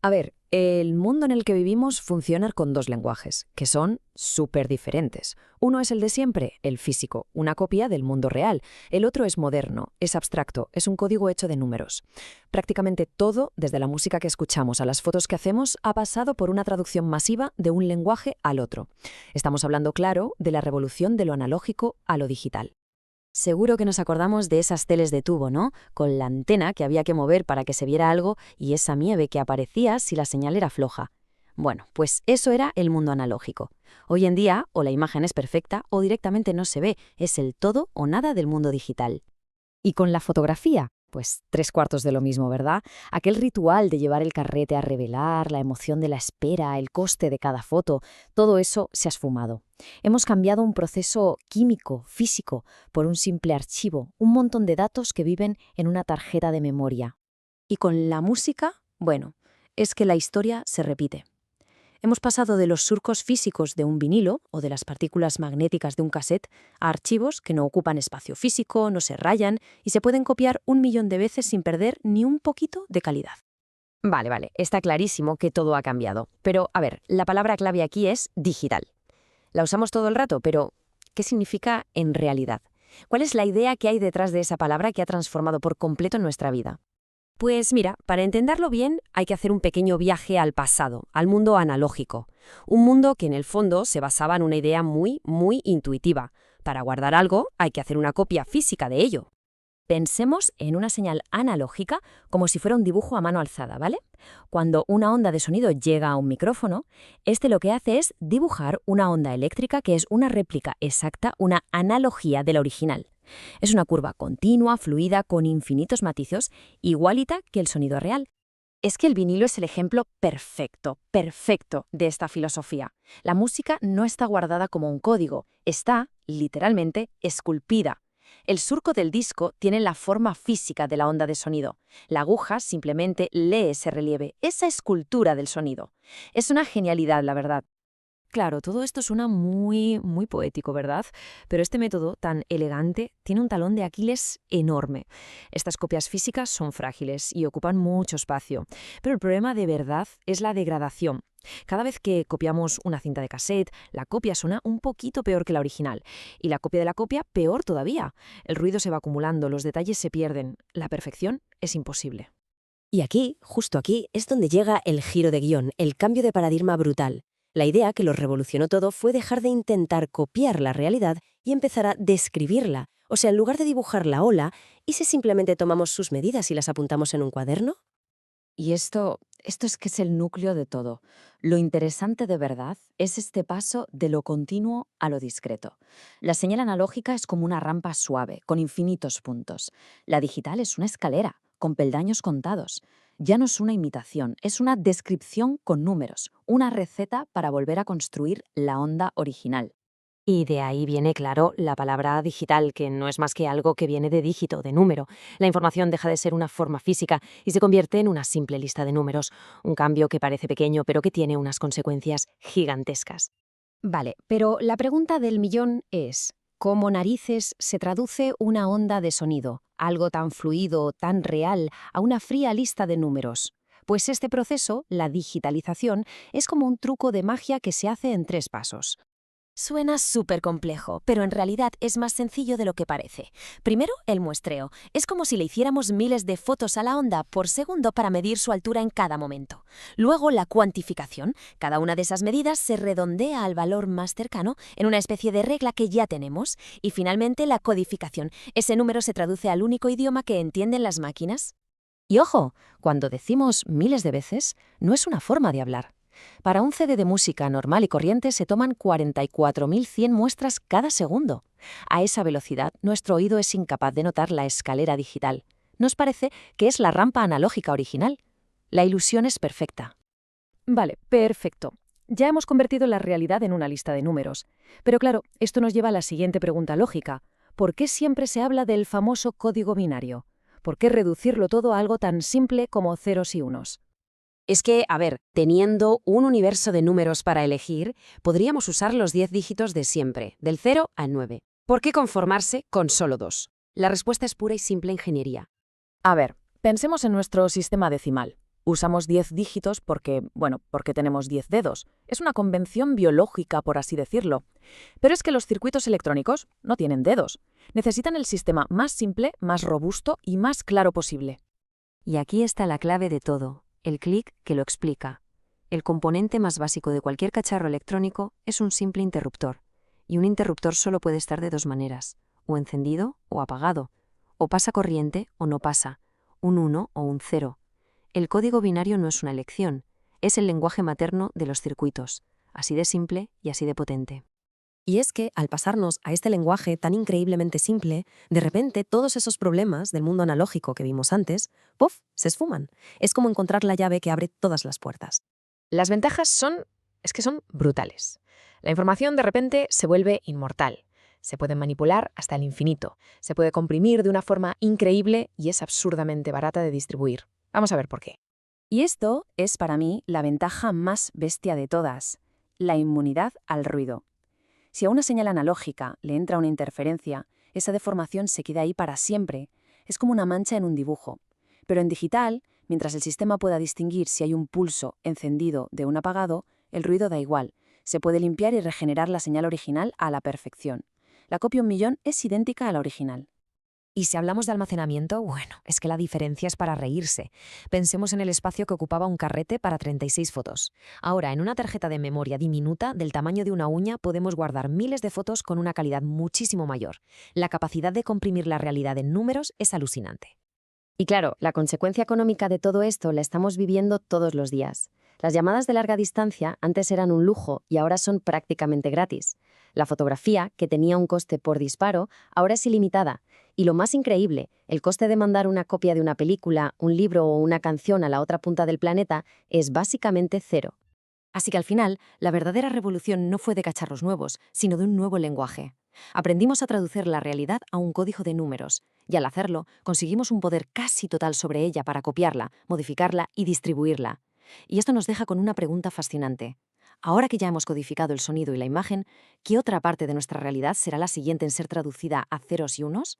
A ver, el mundo en el que vivimos funciona con dos lenguajes, que son súper diferentes. Uno es el de siempre, el físico, una copia del mundo real. El otro es moderno, es abstracto, es un código hecho de números. Prácticamente todo, desde la música que escuchamos a las fotos que hacemos, ha pasado por una traducción masiva de un lenguaje al otro. Estamos hablando, claro, de la revolución de lo analógico a lo digital. Seguro que nos acordamos de esas teles de tubo, ¿no? Con la antena que había que mover para que se viera algo y esa nieve que aparecía si la señal era floja. Bueno, pues eso era el mundo analógico. Hoy en día, o la imagen es perfecta o directamente no se ve, es el todo o nada del mundo digital. Y con la fotografía, pues tres cuartos de lo mismo, ¿verdad? Aquel ritual de llevar el carrete a revelar, la emoción de la espera, el coste de cada foto, todo eso se ha esfumado. Hemos cambiado un proceso químico, físico, por un simple archivo, un montón de datos que viven en una tarjeta de memoria. Y con la música, bueno, es que la historia se repite. Hemos pasado de los surcos físicos de un vinilo o de las partículas magnéticas de un cassette a archivos que no ocupan espacio físico, no se rayan y se pueden copiar 1 millón de veces sin perder ni un poquito de calidad. Vale, está clarísimo que todo ha cambiado. Pero, a ver, la palabra clave aquí es digital. La usamos todo el rato, pero ¿qué significa en realidad? ¿Cuál es la idea que hay detrás de esa palabra que ha transformado por completo nuestra vida? Pues mira, para entenderlo bien hay que hacer un pequeño viaje al pasado, al mundo analógico. Un mundo que en el fondo se basaba en una idea muy intuitiva. Para guardar algo hay que hacer una copia física de ello. Pensemos en una señal analógica como si fuera un dibujo a mano alzada, ¿vale? Cuando una onda de sonido llega a un micrófono, este lo que hace es dibujar una onda eléctrica que es una réplica exacta, una analogía de la original. Es una curva continua, fluida, con infinitos matizos, igualita que el sonido real. Es que el vinilo es el ejemplo perfecto de esta filosofía. La música no está guardada como un código, está, literalmente, esculpida. El surco del disco tiene la forma física de la onda de sonido. La aguja simplemente lee ese relieve, esa escultura del sonido. Es una genialidad, la verdad. Claro, todo esto suena muy poético, ¿verdad? Pero este método tan elegante tiene un talón de Aquiles enorme. Estas copias físicas son frágiles y ocupan mucho espacio. Pero el problema de verdad es la degradación. Cada vez que copiamos una cinta de cassette, la copia suena un poquito peor que la original. Y la copia de la copia, peor todavía. El ruido se va acumulando, los detalles se pierden. La perfección es imposible. Y aquí, justo aquí, es donde llega el giro de guión, el cambio de paradigma brutal. La idea que lo revolucionó todo fue dejar de intentar copiar la realidad y empezar a describirla. O sea, en lugar de dibujar la ola, ¿y si simplemente tomamos sus medidas y las apuntamos en un cuaderno? Y esto es que es el núcleo de todo. Lo interesante de verdad es este paso de lo continuo a lo discreto. La señal analógica es como una rampa suave, con infinitos puntos. La digital es una escalera, con peldaños contados. Ya no es una imitación, es una descripción con números, una receta para volver a construir la onda original. Y de ahí viene, claro, la palabra digital, que no es más que algo que viene de dígito, de número. La información deja de ser una forma física y se convierte en una simple lista de números. Un cambio que parece pequeño, pero que tiene unas consecuencias gigantescas. Vale, pero la pregunta del millón es, ¿cómo narices se traduce una onda de sonido, algo tan fluido, tan real, a una fría lista de números? Pues este proceso, la digitalización, es como un truco de magia que se hace en 3 pasos. Suena súper complejo, pero en realidad es más sencillo de lo que parece. Primero, el muestreo. Es como si le hiciéramos miles de fotos a la onda por segundo para medir su altura en cada momento. Luego, la cuantificación. Cada una de esas medidas se redondea al valor más cercano en una especie de regla que ya tenemos. Y finalmente, la codificación. Ese número se traduce al único idioma que entienden las máquinas. Y ojo, cuando decimos miles de veces, no es una forma de hablar. Para un CD de música normal y corriente se toman 44.100 muestras cada segundo. A esa velocidad, nuestro oído es incapaz de notar la escalera digital. Nos parece que es la rampa analógica original. La ilusión es perfecta. Vale, perfecto. Ya hemos convertido la realidad en una lista de números. Pero claro, esto nos lleva a la siguiente pregunta lógica. ¿Por qué siempre se habla del famoso código binario? ¿Por qué reducirlo todo a algo tan simple como ceros y unos? Es que, a ver, teniendo un universo de números para elegir, podríamos usar los 10 dígitos de siempre, del 0 al 9. ¿Por qué conformarse con solo 2? La respuesta es pura y simple ingeniería. A ver, pensemos en nuestro sistema decimal. Usamos 10 dígitos porque tenemos 10 dedos. Es una convención biológica, por así decirlo. Pero es que los circuitos electrónicos no tienen dedos. Necesitan el sistema más simple, más robusto y más claro posible. Y aquí está la clave de todo, el clic que lo explica. El componente más básico de cualquier cacharro electrónico es un simple interruptor. Y un interruptor solo puede estar de dos maneras, o encendido o apagado, o pasa corriente o no pasa, un 1 o un 0. El código binario no es una elección, es el lenguaje materno de los circuitos, así de simple y así de potente. Y es que, al pasarnos a este lenguaje tan increíblemente simple, de repente todos esos problemas del mundo analógico que vimos antes, ¡puf!, se esfuman. Es como encontrar la llave que abre todas las puertas. Las ventajas son brutales. La información de repente se vuelve inmortal. Se puede manipular hasta el infinito. Se puede comprimir de una forma increíble y es absurdamente barata de distribuir. Vamos a ver por qué. Y esto es para mí la ventaja más bestia de todas, la inmunidad al ruido. Si a una señal analógica le entra una interferencia, esa deformación se queda ahí para siempre. Es como una mancha en un dibujo. Pero en digital, mientras el sistema pueda distinguir si hay un pulso encendido de un apagado, el ruido da igual. Se puede limpiar y regenerar la señal original a la perfección. La copia 1.000.000 es idéntica a la original. Y si hablamos de almacenamiento, bueno, es que la diferencia es para reírse. Pensemos en el espacio que ocupaba un carrete para 36 fotos. Ahora, en una tarjeta de memoria diminuta, del tamaño de una uña, podemos guardar miles de fotos con una calidad muchísimo mayor. La capacidad de comprimir la realidad en números es alucinante. Y claro, la consecuencia económica de todo esto la estamos viviendo todos los días. Las llamadas de larga distancia antes eran un lujo y ahora son prácticamente gratis. La fotografía, que tenía un coste por disparo, ahora es ilimitada. Y lo más increíble, el coste de mandar una copia de una película, un libro o una canción a la otra punta del planeta es básicamente cero. Así que al final, la verdadera revolución no fue de cacharros nuevos, sino de un nuevo lenguaje. Aprendimos a traducir la realidad a un código de números, y al hacerlo, conseguimos un poder casi total sobre ella para copiarla, modificarla y distribuirla. Y esto nos deja con una pregunta fascinante. Ahora que ya hemos codificado el sonido y la imagen, ¿qué otra parte de nuestra realidad será la siguiente en ser traducida a ceros y unos?